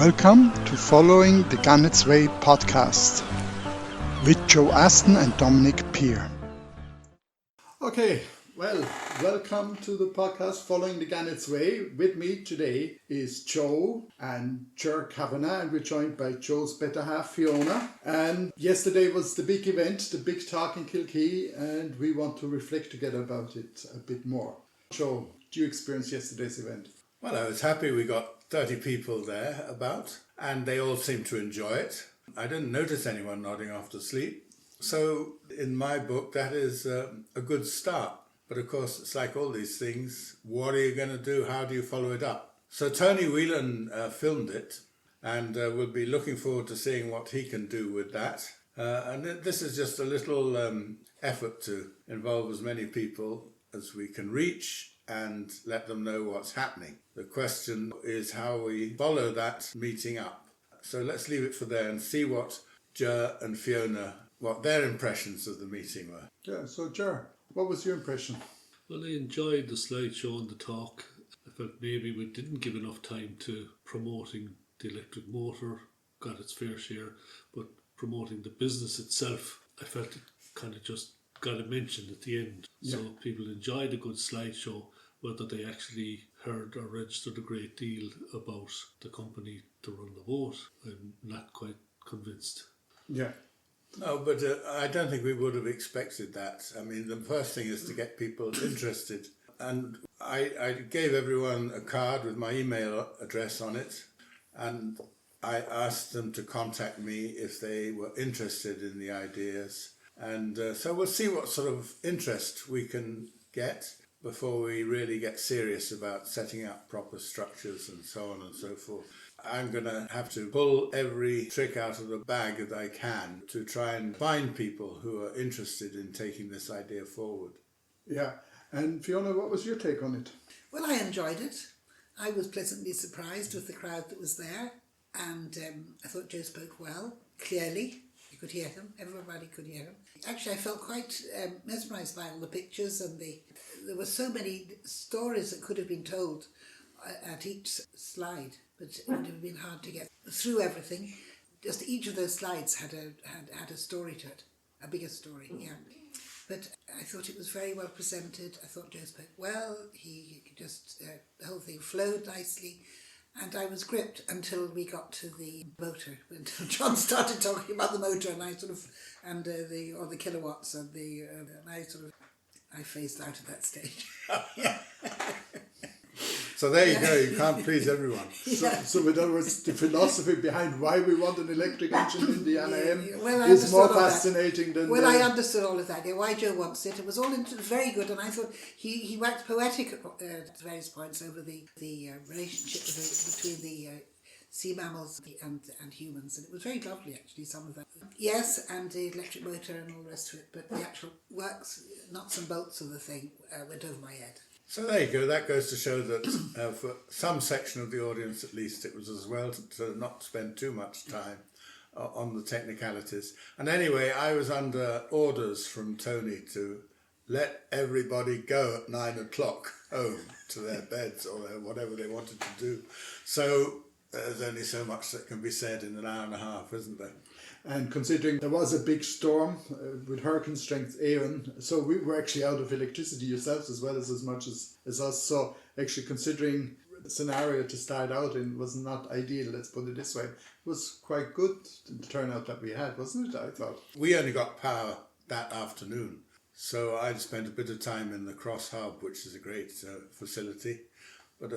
Welcome to Following the Gannet's Way podcast with Joe Aston and Dominic Peer. Okay, well, welcome to the podcast Following the Gannet's Way. With me today is Joe and Ger Kavanagh, and we're joined by Joe's better half, Fiona. And yesterday was the big event, the big talk in Kilkee, and we want to reflect together about it a bit more. Joe, do you experience yesterday's event? Well, I was happy we got 30 people there about, and they all seemed to enjoy it. I didn't notice anyone nodding off to sleep. So in my book, that is a good start. But of course, it's like all these things. What are you going to do? How do you follow it up? So Tony Whelan filmed it, and we'll be looking forward to seeing what he can do with that. And this is just a little effort to involve as many people as we can reach and let them know what's happening. The question is how we follow that meeting up. So let's leave it for there and see what Ger and Fiona, what their impressions of the meeting were. Yeah, so Ger, what was your impression? Well, I enjoyed the slideshow and the talk. I felt maybe we didn't give enough time to promoting the electric motor, got its fair share, but promoting the business itself, I felt it kind of just got a mention at the end. Yeah. So people enjoyed a good slideshow. Whether they actually heard or registered a great deal about the company to run the boat, I'm not quite convinced. Yeah. No, but I don't think we would have expected that. I mean, the first thing is to get people interested. And I gave everyone a card with my email address on it, and I asked them to contact me if they were interested in the ideas. And so we'll see what sort of interest we can get before we really get serious about setting up proper structures and so on and so forth. I'm going to have to pull every trick out of the bag that I can to try and find people who are interested in taking this idea forward. Yeah. And Fiona, what was your take on it? Well, I enjoyed it. I was pleasantly surprised with the crowd that was there, and I thought Joe spoke well, clearly. You could hear him. Everybody could hear him. Actually, I felt quite mesmerised by all the pictures, and there were so many stories that could have been told at each slide, but it would have been hard to get through everything. Just each of those slides had a story to it, a bigger story, yeah. But I thought it was very well presented. I thought Joe spoke well. He just the whole thing flowed nicely. And I was gripped until we got to the motor. Until John started talking about the motor, and I sort of, and the kilowatts, and I phased out at that stage. So there you go. You can't please everyone. So in other words, the philosophy behind why we want an electric engine in the NAM well, is more fascinating than. Well, I understood all of that. Yeah, why Joe wants it. It was all very good, and I thought he waxed poetic at various points over the relationship between the sea mammals and humans, and it was very lovely actually. Some of that, yes, and the electric motor and all the rest of it, but the actual works, nuts and bolts of the thing went over my head. So there you go. That goes to show that for some section of the audience at least, it was as well to not spend too much time on the technicalities. And anyway, I was under orders from Tony to let everybody go at 9 o'clock home to their beds or whatever they wanted to do. So there's only so much that can be said in an hour and a half, isn't there? And considering there was a big storm with hurricane strength Aeon, so we were actually out of electricity yourselves as well as much as us. So actually considering the scenario to start out in was not ideal, let's put it this way. It was quite good, the turnout that we had, wasn't it, I thought? We only got power that afternoon. So I'd spent a bit of time in the Cross Hub, which is a great facility. But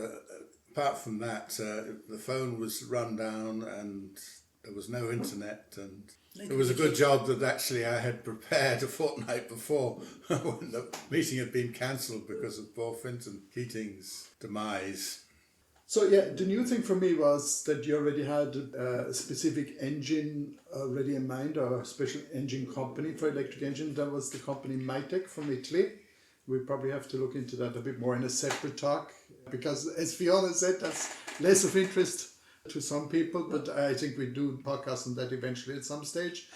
apart from that, the phone was run down and there was no internet, and it was a good job that actually I had prepared a fortnight before when the meeting had been cancelled because of poor Fintan Keating's demise. So yeah, the new thing for me was that you already had a specific engine already in mind, or a special engine company for electric engine. That was the company Mitek from Italy. We probably have to look into that a bit more in a separate talk, because as Fiona said, that's less of interest to some people, but I think we do podcast on that eventually at some stage.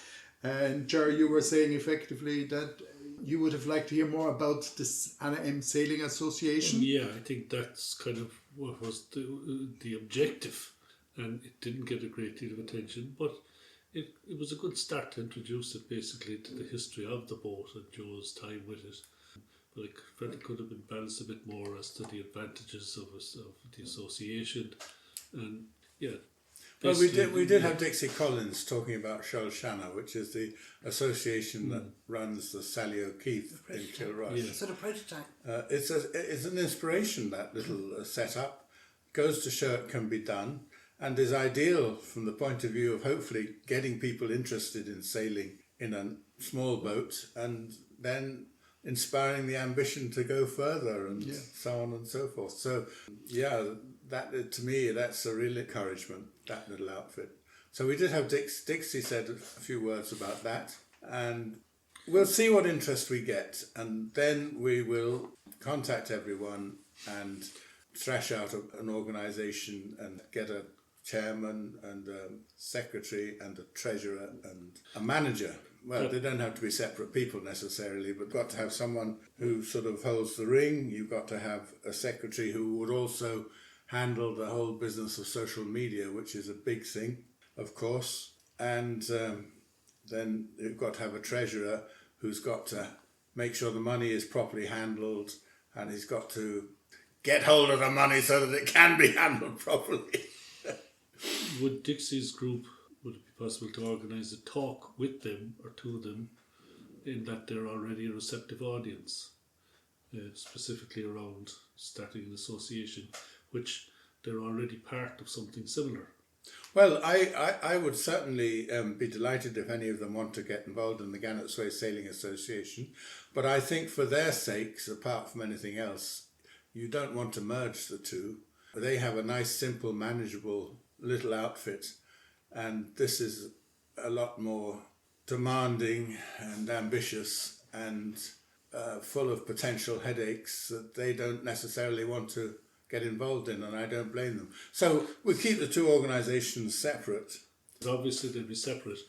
And Jerry, you were saying effectively that you would have liked to hear more about this NAM Sailing Association. Yeah, I think that's kind of what was the objective. and it didn't get a great deal of attention, but it was a good start to introduce it basically to the history of the boat and Joe's time with it. But I felt it could have been balanced a bit more as to the advantages of the association, and yeah. Well, we did have Dixie Collins talking about Seol Sionna, which is the association that runs the Sally O'Keefe in Kilrush. Yeah. Sort of prototype. It's an inspiration, that little setup. Goes to show it can be done, and is ideal from the point of view of hopefully getting people interested in sailing in a small boat, and then inspiring the ambition to go further, and so on and so forth. So, yeah, that to me, that's a real encouragement, that little outfit. So we did have Dixie said a few words about that, and we'll see what interest we get, and then we will contact everyone and thrash out an organisation and get a chairman and a secretary and a treasurer and a manager. Well, they don't have to be separate people necessarily, but got to have someone who sort of holds the ring. You've got to have a secretary who would also handle the whole business of social media, which is a big thing, of course. And then you've got to have a treasurer who's got to make sure the money is properly handled, and he's got to get hold of the money so that it can be handled properly. Would Dixie's group, would it be possible to organise a talk with them or to them, in that they're already a receptive audience, specifically around starting an association, which they're already part of something similar? Well, I would certainly be delighted if any of them want to get involved in the Gannet Sway Sailing Association, but I think for their sakes, apart from anything else, you don't want to merge the two. They have a nice, simple, manageable little outfit, and this is a lot more demanding and ambitious and full of potential headaches that they don't necessarily want to get involved in, and I don't blame them. So we keep the two organisations separate. Obviously they'll be separate,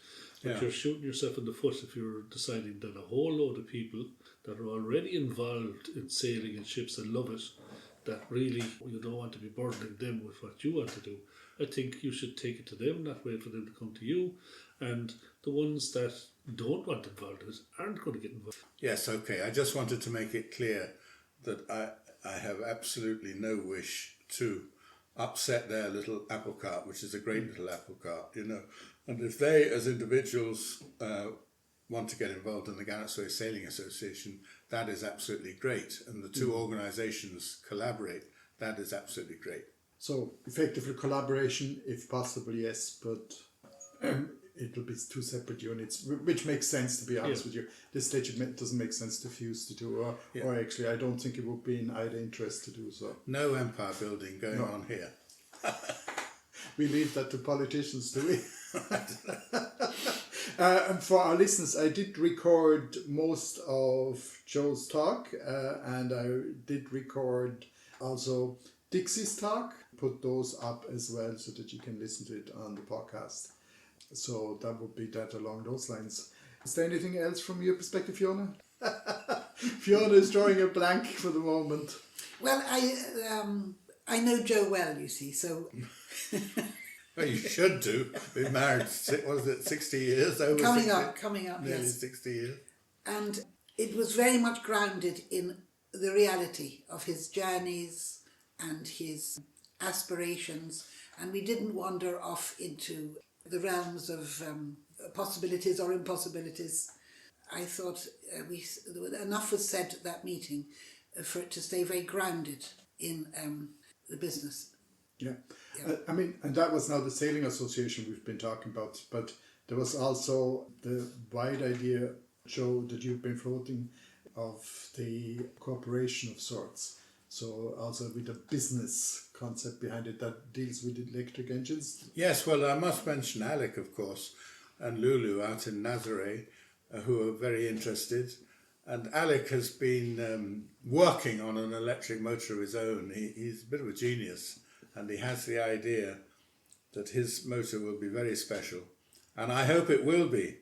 but you're shooting yourself in the foot if you're deciding that a whole load of people that are already involved in sailing and ships and love it, that really you don't want to be burdening them with what you want to do. I think you should take it to them, not wait for them to come to you. And the ones that don't want involved in it aren't going to get involved. Yes, okay. I just wanted to make it clear that I have absolutely no wish to upset their little apple cart, which is a great little apple cart, you know. And if they, as individuals, want to get involved in the Gannet Sway Sailing Association, that is absolutely great. And the two organisations collaborate, that is absolutely great. So effectively collaboration, if possible, yes, but it will be two separate units, which makes sense, to be honest with you. This stage it doesn't make sense to fuse the two, or actually I don't think it would be in either interest to do so. No empire building going on here. We leave that to politicians, do we? And for our listeners, I did record most of Joe's talk, and I did record also Dixie's talk, put those up as well so that you can listen to it on the podcast. So that would be that along those lines. Is there anything else from your perspective, Fiona? Fiona is drawing a blank for the moment. Well, I know Joe well, you see, so... Well, you should do. Been married, what is it, 60 years? Over Coming up, nearly yes. 60 years. And it was very much grounded in the reality of his journeys and his aspirations, and we didn't wander off into the realms of possibilities or impossibilities. I thought enough was said at that meeting for it to stay very grounded in the business. Yeah. I mean, and that was now the Sailing Association we've been talking about, but there was also the wide idea, Joe, that you've been floating of the cooperation of sorts. So also with a business concept behind it that deals with electric engines. Yes, well, I must mention Alec, of course, and Lulu out in Nazaré, who are very interested. And Alec has been working on an electric motor of his own. He's a bit of a genius, and he has the idea that his motor will be very special. And I hope it will be.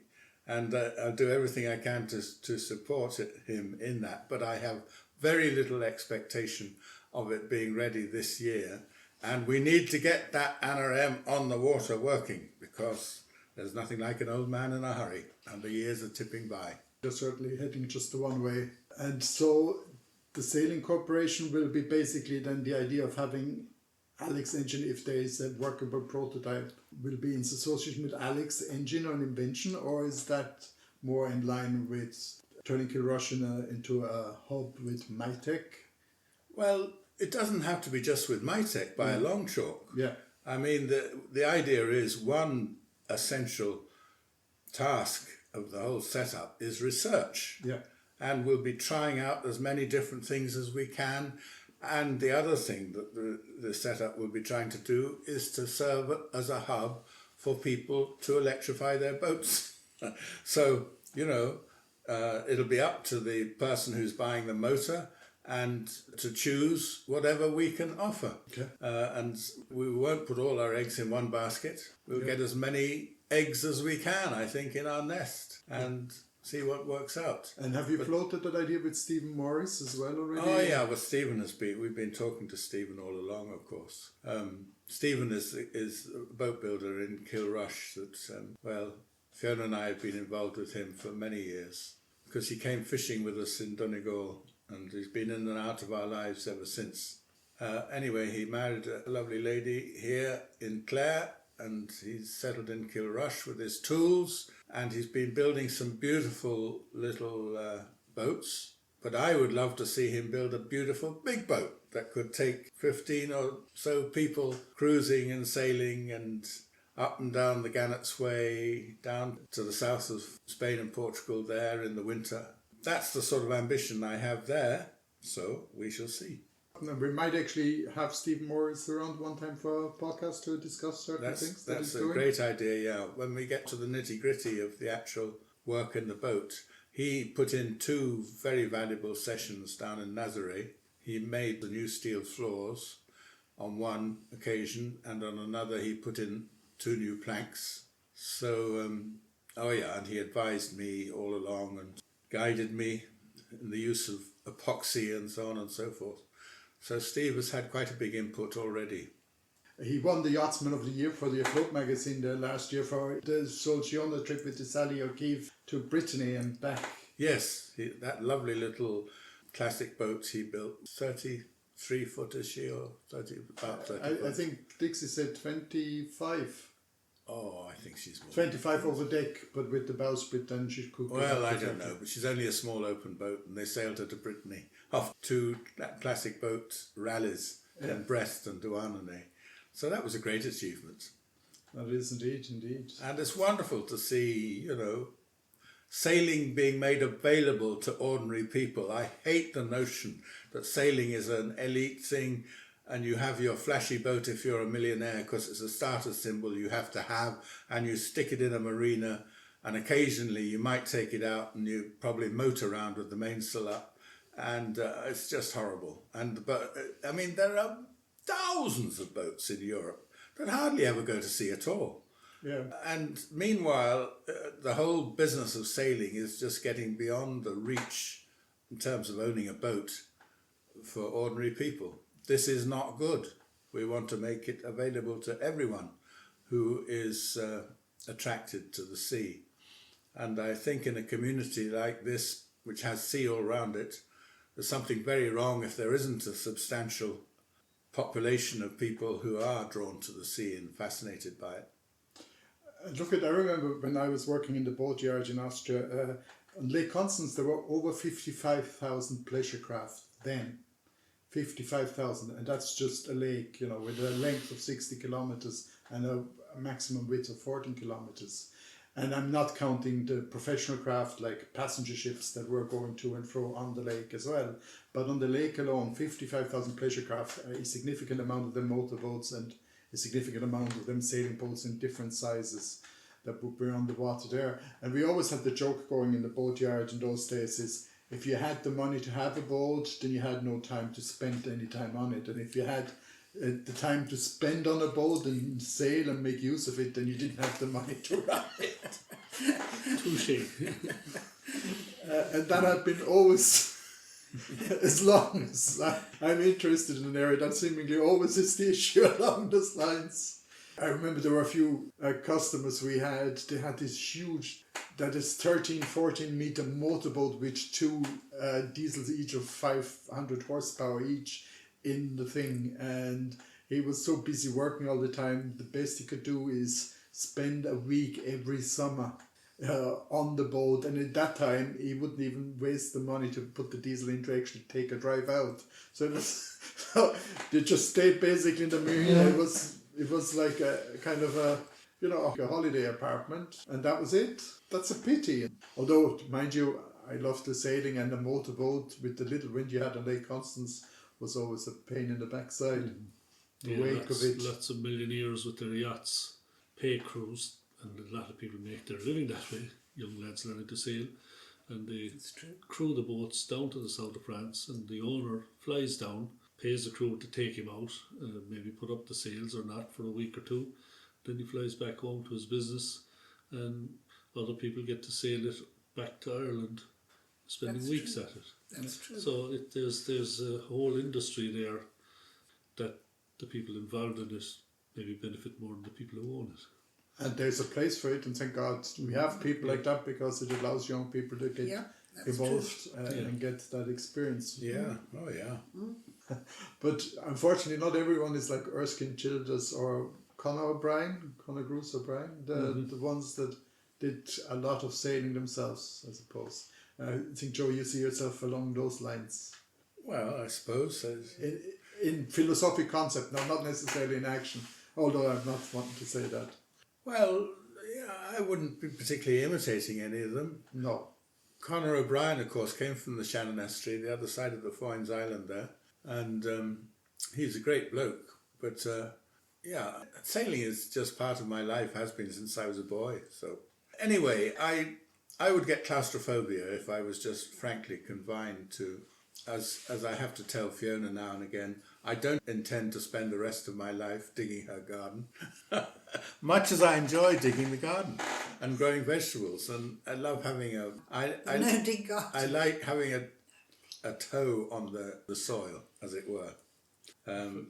And I'll do everything I can to support him in that. But I have very little expectation of it being ready this year. And we need to get that NRM on the water working, because there's nothing like an old man in a hurry, and the years are tipping by. They're certainly heading just the one way. And so the Sailing Corporation will be basically then the idea of having Alex engine, if there is a workable prototype, will be in association with Alex engine or an invention, or is that more in line with turning Kilrush into a hub with Mitek? Well, it doesn't have to be just with Mitek by a long chalk. Yeah. I mean, the idea is one essential task of the whole setup is research. Yeah. And we'll be trying out as many different things as we can. And the other thing that the setup will be trying to do is to serve as a hub for people to electrify their boats. So, it'll be up to the person who's buying the motor and to choose whatever we can offer. Okay. And we won't put all our eggs in one basket. We'll get as many eggs as we can, I think, in our nest, and see what works out. And have you floated that idea with Stephen Morris as well already? Oh yeah, well Stephen we've been talking to Stephen all along, of course. Stephen is a boat builder in Kilrush that, Fiona and I have been involved with him for many years, because he came fishing with us in Donegal, and he's been in and out of our lives ever since. Anyway, he married a lovely lady here in Clare, and he's settled in Kilrush with his tools, and he's been building some beautiful little boats. But I would love to see him build a beautiful big boat that could take 15 or so people cruising and sailing and up and down the Gannet's Way, down to the south of Spain and Portugal there in the winter. That's the sort of ambition I have there, so we shall see. We might actually have Stephen Morris around one time for a podcast to discuss certain things. That's a great idea, yeah. When we get to the nitty-gritty of the actual work in the boat, he put in 2 very valuable sessions down in Nazaré. He made the new steel floors on one occasion, and on another he put in 2 new planks. So, and he advised me all along and guided me in the use of epoxy and so on and so forth. So Steve has had quite a big input already. He won the Yachtsman of the Year for the Afloat magazine last year for the Seol Sionna trip with the Sally O'Keefe to Brittany and back. Yes, that lovely little classic boat he built, 33 foot is she, or 30, about 30 I think Dixie said 25. Oh, I think she's more. 25 over deck, but with the bowsprit, then she could. Well, I don't know, but she's only a small open boat, and they sailed her to Brittany off 2 classic boat rallies in Brest and Douarnenez. So that was a great achievement. That is indeed. And it's wonderful to see, sailing being made available to ordinary people. I hate the notion that sailing is an elite thing, and you have your flashy boat if you're a millionaire because it's a status symbol you have to have, and you stick it in a marina, and occasionally you might take it out and you probably moat around with the mainsail up, and it's just horrible. But there are thousands of boats in Europe that hardly ever go to sea at all. Yeah. And meanwhile, the whole business of sailing is just getting beyond the reach in terms of owning a boat for ordinary people. This is not good. We want to make it available to everyone who is attracted to the sea. And I think in a community like this, which has sea all around it, there's something very wrong if there isn't a substantial population of people who are drawn to the sea and fascinated by it. I remember when I was working in the boatyard in Austria, on Lake Constance there were over 55,000 pleasure craft then. 55,000, and that's just a lake, with a length of 60 kilometers and a maximum width of 14 kilometers. And I'm not counting the professional craft like passenger ships that were going to and fro on the lake as well. But on the lake alone, 55,000 pleasure craft, a significant amount of them motorboats and a significant amount of them sailing boats in different sizes that would be on the water there. And we always had the joke going in the boatyard in those days is, if you had the money to have a boat, then you had no time to spend any time on it. And if you had the time to spend on a boat and sail and make use of it, then you didn't have the money to run it. Touché. And that had been always as long as I'm interested in an area, that seemingly always is the issue along those lines. I remember there were a few customers we had, they had this huge, that is 13, 14 meter motorboat with two diesels each of 500 horsepower each in the thing, and he was so busy working all the time, the best he could do is spend a week every summer on the boat, and at that time he wouldn't even waste the money to put the diesel in to actually take a drive out. So it was they just stayed basically in the marina. It was like a kind of a a holiday apartment, and that was it. That's a pity. Although, mind you, I loved the sailing, and the motorboat with the little wind you had on Lake Constance was always a pain in the backside. The wake of it. Lots of millionaires with their yachts pay crews, and a lot of people make their living that way. Young lads learning to sail, and they crew the boats down to the south of France, and the owner flies down, pays the crew to take him out, maybe put up the sails or not for a week or two. Then he flies back home to his business, and other people get to sail it back to Ireland, spending weeks at it. That's true. So there's a whole industry there that the people involved in it maybe benefit more than the people who own it. And there's a place for it, and thank God we have people like that, because it allows young people to get involved and get that experience. Yeah, oh yeah. But unfortunately, not everyone is like Erskine Childers or Conor Bruce O'Brien, the ones that did a lot of sailing themselves, I suppose. I think, Joe, you see yourself along those lines. Well, I suppose so. In philosophic concept, no, not necessarily in action, although I'm not wanting to say that. Well, yeah, I wouldn't be particularly imitating any of them. No. Conor O'Brien, of course, came from the Shannon Estuary, the other side of the Foynes Island there, and he's a great bloke. But yeah, sailing is just part of my life, has been since I was a boy. So anyway, I would get claustrophobia if I was just frankly confined to, as I have to tell Fiona now and again, I don't intend to spend the rest of my life digging her garden, much as I enjoy digging the garden and growing vegetables, and I love having I like having a toe on the soil, as it were.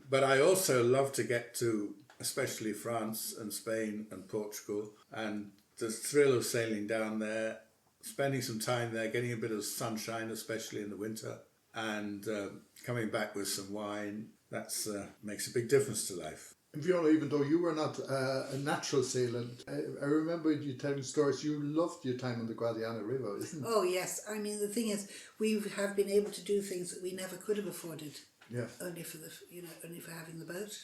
But I also love to get to, especially France and Spain and Portugal, and the thrill of sailing down there, spending some time there, getting a bit of sunshine, especially in the winter, and coming back with some wine. That's makes a big difference to life. And Fiona, even though you were not a natural sailor, I remember you telling stories, you loved your time on the Guadiana River, isn't it? Oh yes, I mean the thing is, we have been able to do things that we never could have afforded. Yeah. Only for only for having the boat.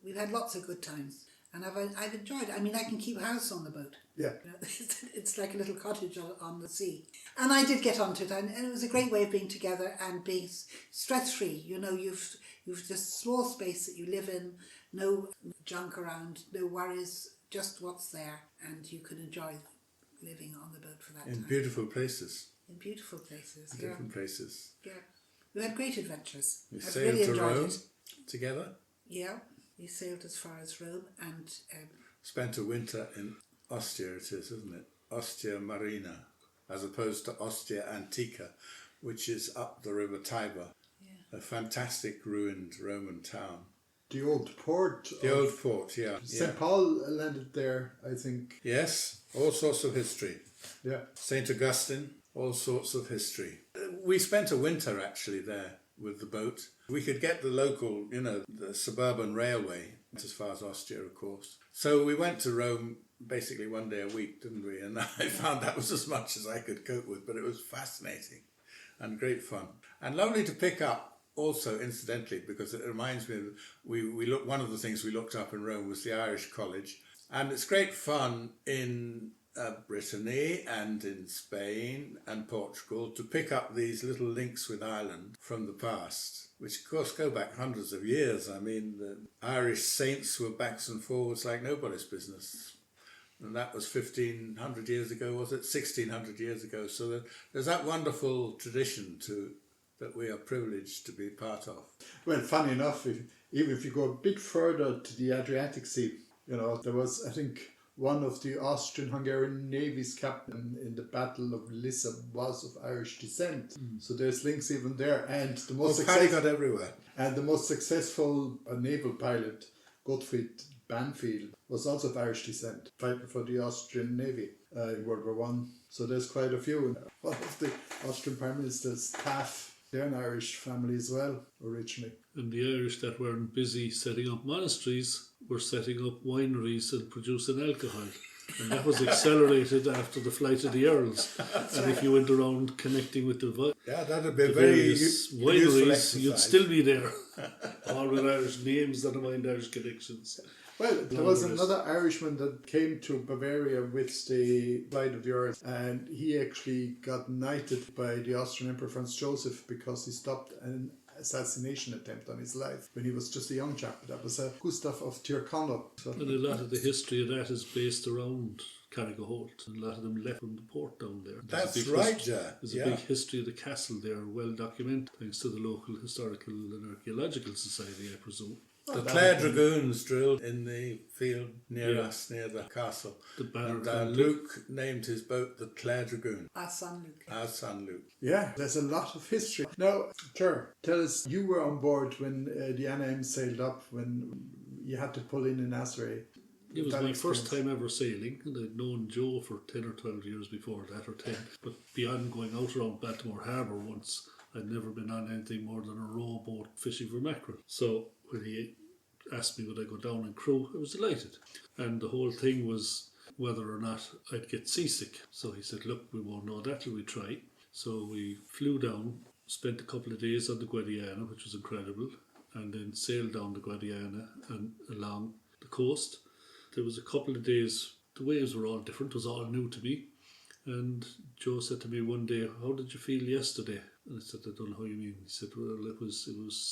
We've had lots of good times, and I've enjoyed it. I mean, I can keep house on the boat. Yeah. It's like a little cottage on the sea, and I did get onto it, and it was a great way of being together and being stress free. You've just small space that you live in, no junk around, no worries, just what's there, and you can enjoy living on the boat for that time. In beautiful places. In beautiful places. Different places. Yeah. We had great adventures. We I've sailed really to enjoyed Rome it. together. Yeah, we sailed as far as Rome, and Spent a winter in Ostia, it is, isn't it? Ostia Marina, as opposed to Ostia Antica, which is up the River Tiber. Yeah. A fantastic ruined Roman town. The old port. The old port, yeah. St. Paul landed there, I think. Yes, all sorts of history. Yeah. St. Augustine, all sorts of history. We spent a winter actually there with the boat. We could get the local, the suburban railway as far as Ostia, of course. So we went to Rome basically one day a week, didn't we? And I found that was as much as I could cope with, but it was fascinating and great fun. And lovely to pick up also, incidentally, because it reminds me of, one of the things we looked up in Rome was the Irish College. And it's great fun in Brittany and in Spain and Portugal to pick up these little links with Ireland from the past, which of course go back hundreds of years. I mean, the Irish saints were backs and forwards like nobody's business. And that was 1,500 years ago, was it? 1,600 years ago. So there's that wonderful tradition that we are privileged to be part of. Well, funny enough, even if you go a bit further to the Adriatic Sea, there was, I think, one of the Austrian-Hungarian Navy's captain in the Battle of Lissa was of Irish descent. So there's links even there. And the most Paddy got everywhere. and the most successful naval pilot, Gottfried Banfield, was also of Irish descent, fighting for the Austrian Navy in World War One. So there's quite a few. One of the Austrian Prime Ministers, Taft, they're an Irish family as well, originally. And the Irish that weren't busy setting up monasteries were setting up wineries and producing alcohol. And that was accelerated after the flight of the Earls. If you went around connecting with the That'd be the very various useful wineries, exercise. you'd still be there. All with Irish names that mind Irish connections. Well, there was another Irishman that came to Bavaria with the flight of the Earls, and he actually got knighted by the Austrian Emperor Franz Joseph because he stopped an assassination attempt on his life when he was just a young chap. That was Gustav of Tyrconnell. So, And a lot of the history of that is based around Carrigaholt, and a lot of them left from the port down there. That's right, yeah. There's a big history of the castle there, well documented, thanks to the local historical and archaeological society, I presume. The Clare Dragoons drilled in the field near us, near the castle. The banner And Luke named his boat the Clare Dragoon. Our son Luke. Our son Luke. yeah, there's a lot of history. Now, Ger, tell us, you were on board when the Anna M sailed up, when you had to pull in Azray. It was That my first experience. time ever sailing, and I'd known Joe for 10 or 12 years before that, or 10. But beyond going out around Baltimore Harbour once, I'd never been on anything more than a rowboat fishing for mackerel. So when he asked me would I go down and crew, I was delighted. And the whole thing was whether or not I'd get seasick. So he said, look, we won't know that till we try. So we flew down, spent a couple of days on the Guadiana, which was incredible, and then sailed down the Guadiana and along the coast. There was a couple of days, the waves were all different, it was all new to me. And Joe said to me one day, how did you feel yesterday? And I said, I don't know how you mean. He said, well, it was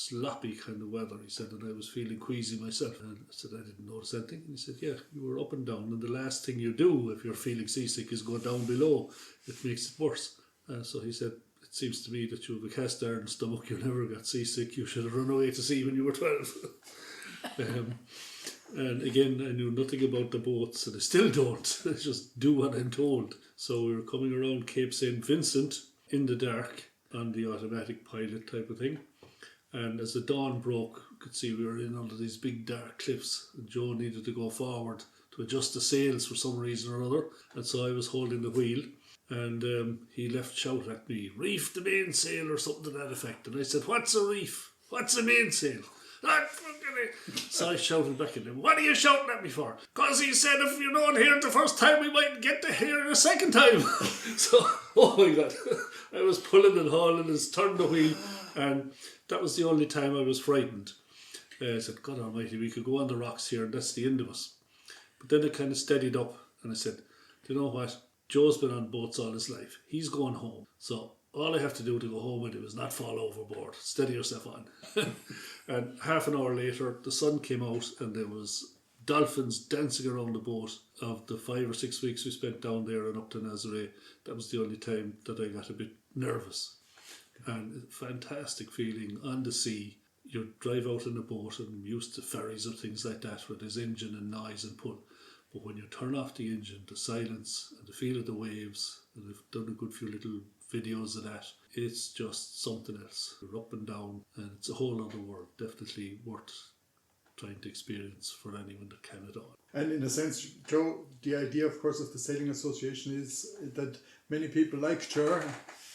sloppy kind of weather. He said, and I was feeling queasy myself. And I said, I didn't notice anything. And he said, yeah, you were up and down. And the last thing you do if you're feeling seasick is go down below. It makes it worse. So he said, it seems to me that you have a cast iron stomach. You never got seasick. You should have run away to sea when you were 12. And again, I knew nothing about the boats, and I still don't. I just do what I'm told. So we were coming around Cape St. Vincent in the dark on the automatic pilot type of thing. And as the dawn broke, you could see we were in under these big dark cliffs. And Joe needed to go forward to adjust the sails for some reason or other. And so I was holding the wheel. And he left shout at me, reef the mainsail or something to that effect. And I said, what's a reef? What's a mainsail? So I shouted back at him, what are you shouting at me for? Because he said if you don't hear it the first time, we might get to hear it a second time. So, oh my God, I was pulling and hauling and turned the wheel, and that was the only time I was frightened. I said, God almighty, we could go on the rocks here and that's the end of us. But then it kind of steadied up, and I said, do you know what? Joe's been on boats all his life. He's going home. So all I have to do to go home with him is not fall overboard. Steady yourself on. And half an hour later, the sun came out and there was dolphins dancing around the boat. Of the 5 or 6 weeks we spent down there and up to Nazaré, that was the only time that I got a bit nervous. And a fantastic feeling on the sea. You drive out in a boat, and I'm used to ferries and things like that where there's engine and noise and pull. But when you turn off the engine, the silence and the feel of the waves, and I've done a good few little videos of that, it's just something else. You're up and down, and it's a whole other world. Definitely worth trying to experience for anyone that can at all. And in a sense, Joe, the idea, of course, of the Sailing Association is that many people like Ger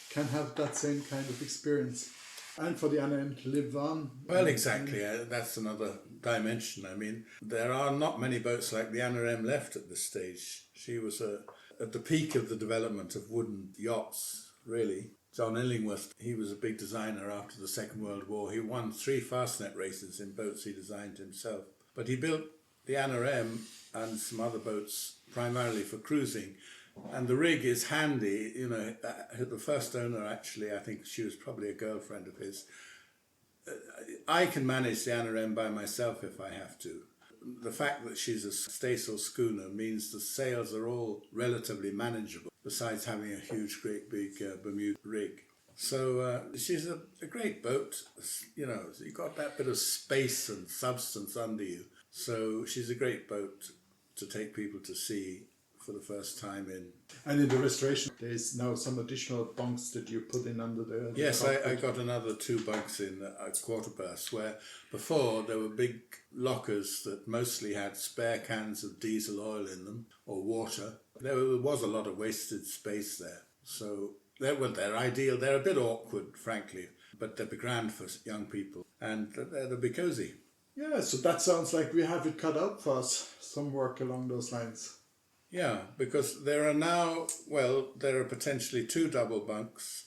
can have that same kind of experience. And for the Anna M to live on. Well, exactly. That's another dimension. I mean, there are not many boats like the Anna M left at this stage. She was at the peak of the development of wooden yachts, really. John Illingworth, he was a big designer after the Second World War. He won 3 Fastnet races in boats he designed himself. But he built the Anna M and some other boats primarily for cruising. And the rig is handy, you know. The first owner, actually, I think she was probably a girlfriend of his. I can manage the Anna M by myself if I have to. The fact that she's a staysail schooner means the sails are all relatively manageable, besides having a huge, great big Bermuda rig. So she's a great boat. You know, you've got that bit of space and substance under you. So she's a great boat. to take people to sea for the first time in. And in the restoration, there's now some additional bunks that you put in under the Yes, cockpit. I got another 2 bunks in a quarter berth, where before there were big lockers that mostly had spare cans of diesel oil in them or water. There was a lot of wasted space there. So they're ideal. They're a bit awkward, frankly, but they'd be grand for young people, and they'll be cosy. Yeah, so that sounds like we have it cut out for us, some work along those lines. Yeah, because there are potentially 2 double bunks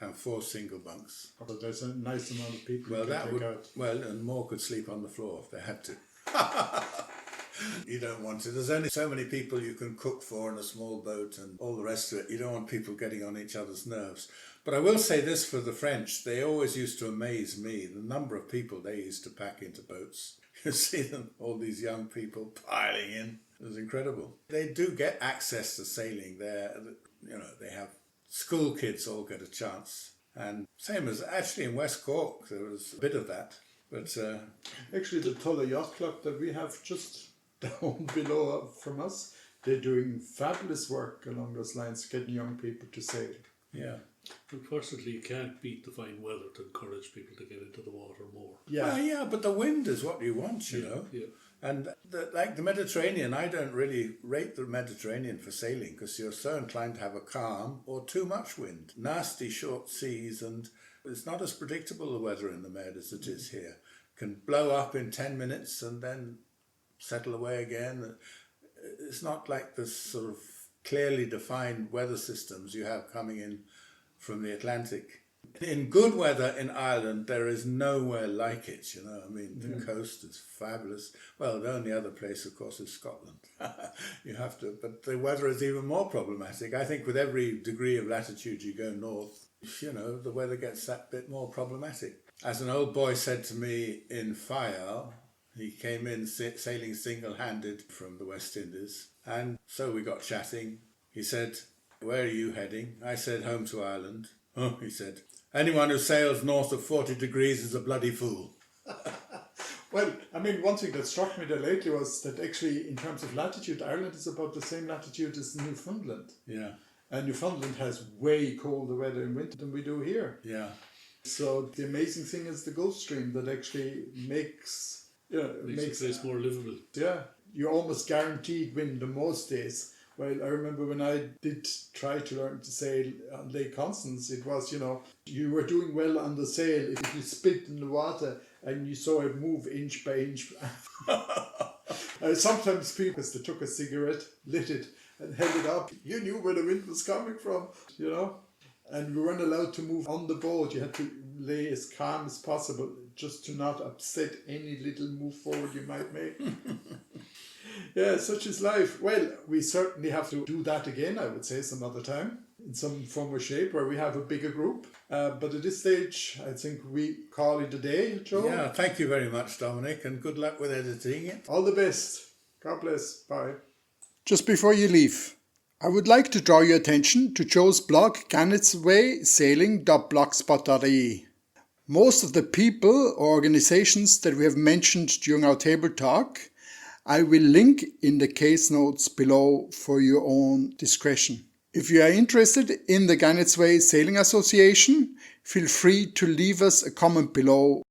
and 4 single bunks. But there's a nice amount of people Well, you can take out. and more could sleep on the floor if they had to. You don't want it. There's only so many people you can cook for in a small boat and all the rest of it. You don't want people getting on each other's nerves. But I will say this for the French, they always used to amaze me, the number of people they used to pack into boats. You see them, all these young people piling in. It was incredible. They do get access to sailing there. You know, they have school kids all get a chance. And same as actually in West Cork, there was a bit of that. But Actually, the Tulla Yacht Club that we have just down below from us, they're doing fabulous work along those lines, getting young people to sail. yeah. Unfortunately, you can't beat the fine weather to encourage people to get into the water more. Yeah, Well, yeah, but the wind is what you want, you know. Yeah. And like the Mediterranean, I don't really rate the Mediterranean for sailing because you're so inclined to have a calm or too much wind. Nasty short seas, and it's not as predictable the weather in the Med as it is here. Can blow up in 10 minutes and then settle away again. It's not like this sort of clearly defined weather systems you have coming in from the Atlantic. In good weather in Ireland, there is nowhere like it, you know. I mean, the coast is fabulous. Well, the only other place, of course, is Scotland. You have to, but the weather is even more problematic. I think with every degree of latitude you go north, you know, the weather gets that bit more problematic. As an old boy said to me in Fayal, he came in sailing single-handed from the West Indies, and so we got chatting. He said, "Where are you heading?" I said, "Home to Ireland." "Oh," he said, "anyone who sails north of 40 degrees is a bloody fool." Well, I mean, one thing that struck me there lately was that actually, in terms of latitude, Ireland is about the same latitude as Newfoundland. Yeah, And Newfoundland has way colder weather in winter than we do here. yeah. So the amazing thing is the Gulf Stream that actually makes Makes the place more livable. yeah, you're almost guaranteed wind on most days. Well, I remember when I did try to learn to sail on Lake Constance, it was, you know, you were doing well on the sail if you spit in the water and you saw it move inch by inch. Sometimes people, as they took a cigarette, lit it and held it up, you knew where the wind was coming from, you know. And we weren't allowed to move on the boat. You had to lay as calm as possible just to not upset any little move forward you might make. Yeah, such is life. Well, we certainly have to do that again, I would say, some other time, in some form or shape, where we have a bigger group. But at this stage, I think we call it a day, Joe. Yeah, thank you very much, Dominic, and good luck with editing it. All the best. God bless. Bye. Just before you leave, I would like to draw your attention to Joe's blog, gannetswaysailing.blogspot.ie. Most of the people or organizations that we have mentioned during our table talk, I will link in the case notes below for your own discretion. If you are interested in the Gannet's Way Sailing Association, feel free to leave us a comment below